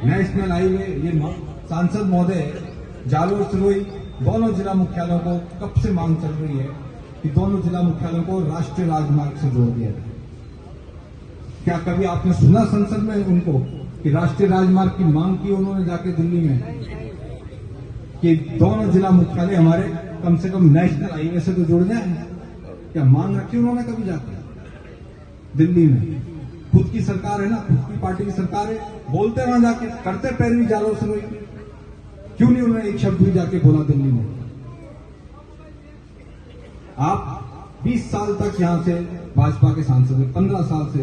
National highway, ये सांसद महोदय जालोर सिरोही दोनों जिला मुख्यालयों को कब से मांग चल रही है कि दोनों जिला मुख्यालयों को राष्ट्रीय राजमार्ग से जोड़ दिया जाए। क्या कभी आपने सुना संसद में उनको कि राष्ट्रीय राजमार्ग की मांग की उन्होंने जाके दिल्ली में कि दोनों जिला मुख्यालय हमारे कम से कम नेशनल हाईवे से तो जुड़ जाए? क्या मांग रखी उन्होंने कभी जाकर दिल्ली में? खुद की सरकार है ना, खुद की पार्टी की सरकार है, बोलते वहां जाके, करते पैरवी जालोर सिरोही। क्यों नहीं उन्होंने एक शब्द भी जाके बोला दिल्ली में? आप 20 साल तक यहां से भाजपा के सांसद हैं, 15 साल से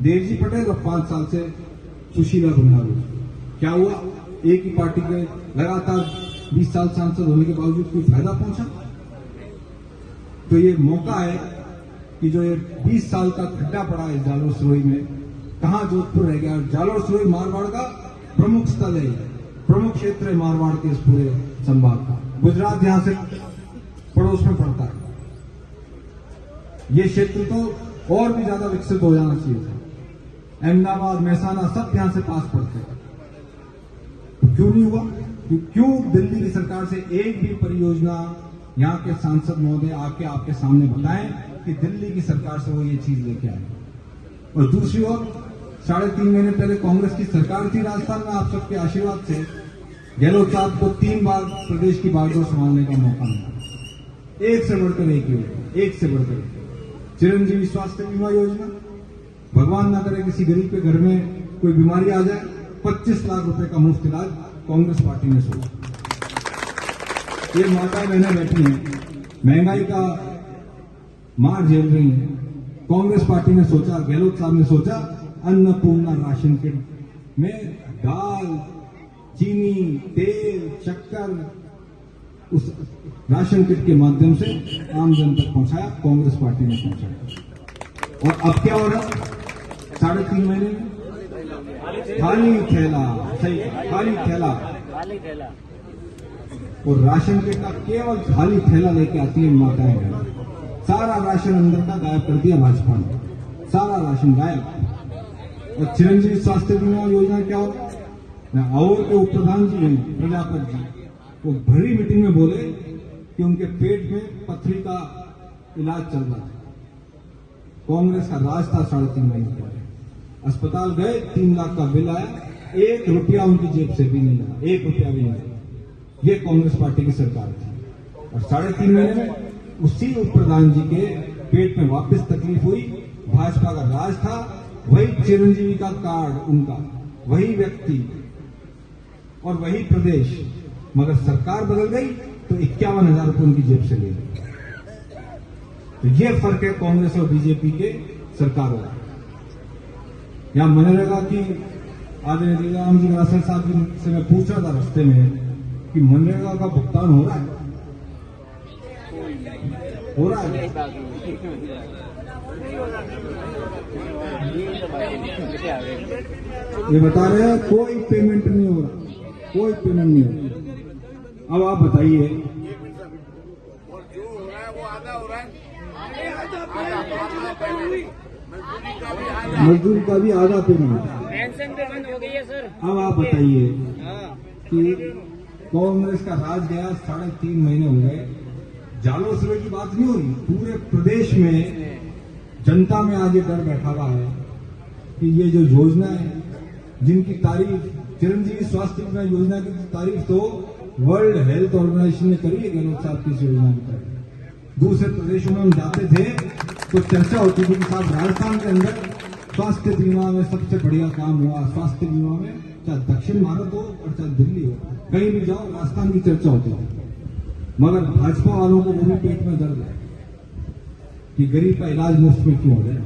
देवजी पटेल और 5 साल से सुशीला बंगारू। क्या हुआ? एक ही पार्टी के लगातार 20 साल सांसद होने के बावजूद कोई फायदा पहुंचा? तो ये मौका है कि जो ये 20 साल का खड्डा पड़ा है जालोर सिरोही में, कहां जोधपुर रह गया? जालोर सिरोही मारवाड़ का प्रमुख स्थल है, प्रमुख क्षेत्र है मारवाड़ के इस पूरे संभाग का। गुजरात यहां से पड़ोस में पड़ता है। ये क्षेत्र तो और भी ज्यादा विकसित हो जाना चाहिए था। अहमदाबाद, महसाना सब यहां से पास पड़ते हैं। तो क्यों नहीं हुआ? क्यों दिल्ली की सरकार से एक भी परियोजना यहां के सांसद महोदय आके आपके सामने बताएं कि दिल्ली की सरकार से वो ये चीज लेके आए? और दूसरी ओर 3.5 महीने पहले कांग्रेस की सरकार थी राजस्थान में, आप सबके आशीर्वाद से गहलोत साहब को 3 बार प्रदेश की बागडोर संभालने का मौका मिला। एक से बढ़कर एक योजना, एक से बढ़कर एक। चिरंजीवी स्वास्थ्य बीमा योजना, भगवान ना करे किसी गरीब के घर में कोई बीमारी आ जाए, 25 लाख रुपए का मुफ्त इलाज कांग्रेस पार्टी ने सोचा। ये माताएं बहनें बैठी हैं, महंगाई का मार झेल रही हैं। कांग्रेस पार्टी ने सोचा, गहलोत साहब ने सोचा, अन्नपूर्णा राशन किट में दाल, चीनी, तेल, शक्कर उस राशन किट के माध्यम से आम जन तक पहुंचाया। कांग्रेस पार्टी ने पहुंचाया। और अब क्या हो रहा है? 3.5 महीने में खाली थैला, सही, खाली थैला। और राशन किट का केवल खाली थैला लेके आती है माताएं। सारा राशन अंदर का गायब कर दिया भाजपा ने, सारा राशन गायब। और चिरंजीवी स्वास्थ्य बीमा योजना क्या हो? और के उप प्रधान जी हैं प्रजापत जी, वो भरी मीटिंग में बोले कि उनके पेट में पथरी का इलाज चल रहा है। कांग्रेस का राज था 3.5 महीने पहले। अस्पताल गए, 3 लाख का बिल आया, 1 रुपया उनकी जेब से भी नहीं लगा, 1 रुपया भी नहीं। ये कांग्रेस पार्टी की सरकार थी। और 3.5 महीने में उसी उप प्रधान जी के पेट में वापस तकलीफ हुई। भाजपा का राज था, वही चिरंजीवी का कार्ड उनका, वही व्यक्ति और वही प्रदेश, मगर सरकार बदल गई तो 51,000 रुपए उनकी जेब से ले ली। तो ये फर्क है कांग्रेस और बीजेपी के सरकारों का। यहां मनरेगा की आदरणीय लीलाराम जी रासर साहब से मैं पूछ रहा था रास्ते में कि मनरेगा का भुगतान हो रहा है? हो रहा है? ये बता रहे हैं कोई पेमेंट नहीं हो रहा, कोई पेमेंट नहीं हो रहा। अब आप बताइए, मजदूर का भी आधा पेमेंट, पेंशन पे बंद हो गई है सर। अब आप बताइए कि कांग्रेस का राज गया, 3.5 महीने हो गए, जालोर सिरोही की बात नहीं हो रही, पूरे प्रदेश में जनता में आज ये डर बैठा हुआ है कि ये जो योजना है जिनकी तारीफ, चिरंजीवी स्वास्थ्य बीमा योजना की तारीफ तो वर्ल्ड हेल्थ ऑर्गेनाइजेशन ने करी है गहलोत साहब की इस योजना की तारीफ। दूसरे प्रदेशों में हम जाते थे तो चर्चा होती थी कि साहब राजस्थान के अंदर स्वास्थ्य बीमा में सबसे बढ़िया काम हुआ। स्वास्थ्य बीमा में चाहे दक्षिण भारत हो और चाहे दिल्ली हो, कहीं भी जाओ राजस्थान की चर्चा होती है। मगर भाजपा वालों को वो भी पेट में दर्द है कि गरीब का इलाज मुफ्त में क्यों हो रहा है।